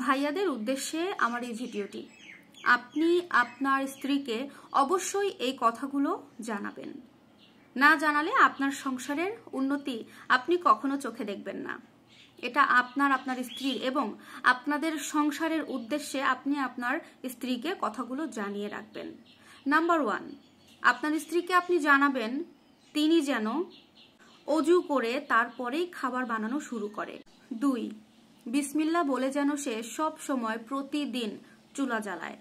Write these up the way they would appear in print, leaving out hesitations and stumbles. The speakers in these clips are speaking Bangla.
ভাইয়াদের উদ্দেশ্যে আমার এই ভিডিওটি। আপনি আপনার স্ত্রীকে অবশ্যই এই কথাগুলো জানাবেন। না জানালে আপনার সংসারের উন্নতি আপনি কখনো চোখে দেখবেন না। এটা আপনার স্ত্রীর এবং আপনাদের সংসারের উদ্দেশ্যে আপনি আপনার স্ত্রীকে কথাগুলো জানিয়ে রাখবেন। নাম্বার 1, আপনার স্ত্রীকে আপনি জানাবেন তিনি যেন অজু করে তারপরেই খাবার বানানো শুরু করে। 2, বিসমিল্লাহ বলে যেন সে সব সময় প্রতিদিন চুলা জ্বালায়।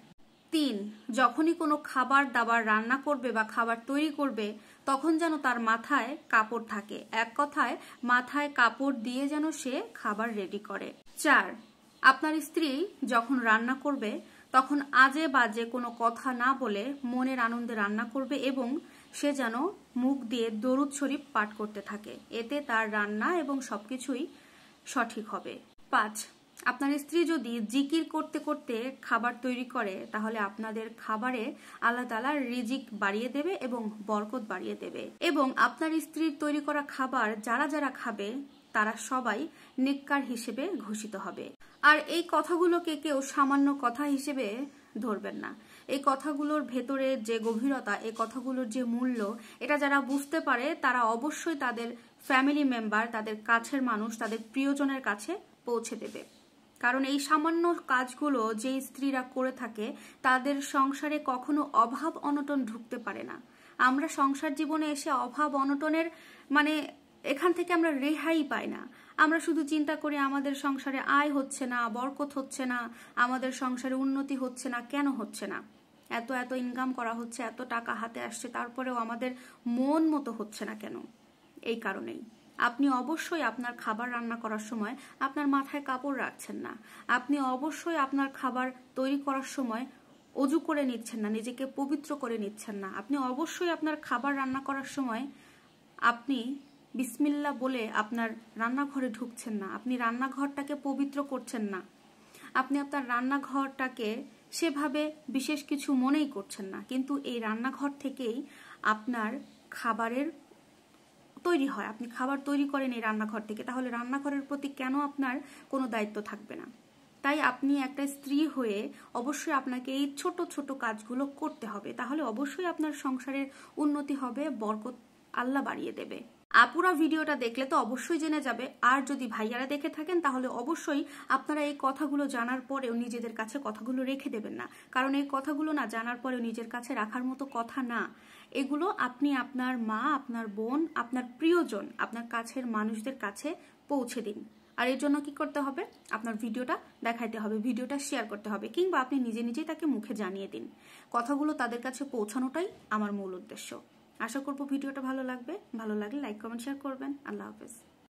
3, যখনই কোনো খাবার দাবার রান্না করবে বা খাবার তৈরি করবে তখন যেন তার মাথায় কাপড় থাকে। এক কথায় মাথায় কাপড় দিয়ে যেন সে খাবার রেডি করে। 4, আপনার স্ত্রী যখন রান্না করবে তখন আজে বাজে কোনো কথা না বলে মনের আনন্দে রান্না করবে এবং সে যেন মুখ দিয়ে দরুদ শরীফ পাঠ করতে থাকে। এতে তার রান্না এবং সবকিছুই সঠিক হবে। 5, আপনার স্ত্রী যদি জিকির করতে করতে খাবার তৈরি করে তাহলে আপনাদের খাবারে আল্লাহ তাআলা রিজিক বাড়িয়ে দেবে এবং বরকত বাড়িয়ে দেবে এবং আপনার স্ত্রীর তৈরি করা খাবার যারা যারা খাবে তারা সবাই নেককার হিসেবে ঘোষিত হবে। আর এই কথাগুলোকে কেউ সামান্য কথা হিসেবে ধরবেন না। এই কথাগুলোর ভেতরে যে গভীরতা, এই কথাগুলোর যে মূল্য, এটা যারা বুঝতে পারে তারা অবশ্যই তাদের ফ্যামিলি মেম্বার, তাদের কাছের মানুষ, তাদের প্রিয়জনের কাছে পৌঁছে দেবে। কারণ এই সামান্য কাজগুলো যে স্ত্রীরা করে থাকে তাদের সংসারে কখনো অভাব অনটন ঢুকতে পারে না। আমরা সংসার জীবনে এসে অভাব অনটনের এখান থেকে আমরা রেহাই পাই না। আমরা শুধু চিন্তা করি আমাদের সংসারে আয় হচ্ছে না, বরকত হচ্ছে না, আমাদের সংসারে উন্নতি হচ্ছে না, কেন হচ্ছে না? এত এত ইনকাম করা হচ্ছে, এত টাকা হাতে আসছে, তারপরেও আমাদের মন মতো হচ্ছে না কেন? এই কারণেই আপনি অবশ্যই আপনার খাবার রান্না করার সময় আপনার মাথায় কাপড় রাখছেন না। আপনি অবশ্যই আপনার খাবার তৈরি করার সময় অজু করে নিচ্ছেন না, নিজেকে পবিত্র করে নিচ্ছেন না। আপনি অবশ্যই আপনার খাবার রান্না করার সময় আপনি বিসমিল্লাহ বলে আপনার রান্নাঘরে ঢুকছেন না, আপনি রান্নাঘরটাকে পবিত্র করছেন না, আপনি আপনার রান্নাঘরটাকে সেভাবে বিশেষ কিছু মনেই করছেন না। কিন্তু এই রান্নাঘর থেকেই আপনার খাবারের তৈরি হয়, আপনি খাবার তৈরি করেন এই রান্নাঘর থেকে, তাহলে রান্নাঘরের প্রতি কেন আপনার কোনো দায়িত্ব থাকবে না? তাই আপনি একটা স্ত্রী হয়ে অবশ্যই আপনাকে এই ছোট ছোট কাজগুলো করতে হবে, তাহলে অবশ্যই আপনার সংসারের উন্নতি হবে, বরকত আল্লাহ বাড়িয়ে দেবে। আপুরা ভিডিওটা দেখলে তো অবশ্যই জেনে যাবে, আর যদি ভাইয়ারা দেখে থাকেন তাহলে অবশ্যই আপনারা এই কথাগুলো জানার পরেও নিজেদের কাছে কথাগুলো রেখে দেবেন না। কারণ এই কথাগুলো না জানার পরেও নিজের কাছে রাখার মতো কথা না। এগুলো আপনি আপনার মা, আপনার বোন, আপনার প্রিয়জন, আপনার কাছের মানুষদের কাছে পৌঁছে দিন। আর এর জন্য কি করতে হবে? আপনার ভিডিওটা দেখাইতে হবে, ভিডিওটা শেয়ার করতে হবে, কিংবা আপনি নিজে নিজেই তাকে মুখে জানিয়ে দিন। কথাগুলো তাদের কাছে পৌঁছানোটাই আমার মূল উদ্দেশ্য। আশা করব ভিডিওটা ভালো লাগবে। ভালো লাগলে লাইক, কমেন্ট, শেয়ার করবেন। আল্লাহ হাফেজ।